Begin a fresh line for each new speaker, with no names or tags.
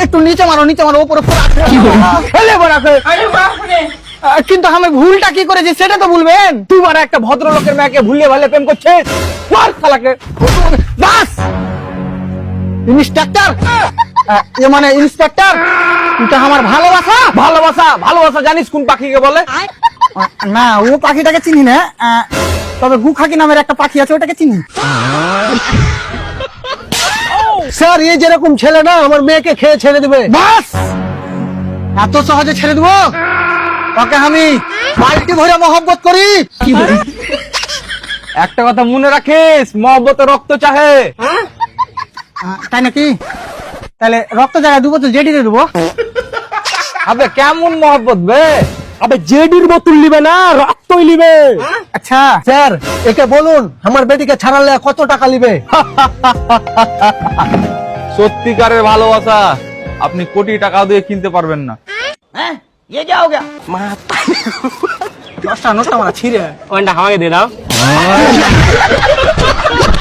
একটু নিচে মারো উপরে কিন্তু আমি ভুলটা কি করেছি সেটা তো বলবেন।
তুই মারা একটা ভদ্রলোকের মেয়েকে ভুলিয়ে ভালে প্রেম করছিস, মার শালাকে।
বাস ইন্সপেক্টর, মানে ইন্সপেক্টর, এটা আমার ভালোবাসা।
ভালোবাসা জানিস কোন পাখিকে বলে?
না, ও পাখিটাকে চিনি না, তবে গুখাকি নামের একটা পাখি আছে, ওটাকে চিনি।
স্যার, এই যেরকম ছেলে না আমার মেয়েকে খেয়ে ছেড়ে দেবে।
বাস, এত সহজে ছেড়ে দেবো ওকে? আমি বালতি ভরে মহব্বত করি।
একটা কথা মনে রাখিস, মহব্বতে রক্ত চাহে।
তাই নাকি? তাহলে রক্ত জায়গায় 2 বোতল জেডি দিয়ে দেবো।
আবে কেমন মহব্বত বে?
আবে জেডির বোতল নিবে না, রক্তই নিবে।
আচ্ছা
স্যার, একে বলুন আমার বেটিকে ছাড়ালে কত টাকা নিবে।
সত্যিকারের ভালোবাসা আপনি কোটি টাকা দিয়ে কিনতে পারবেন না।
নষ্ট মারা ছিঁড়ে
ওইটা আমাকে দিয়ে দাও।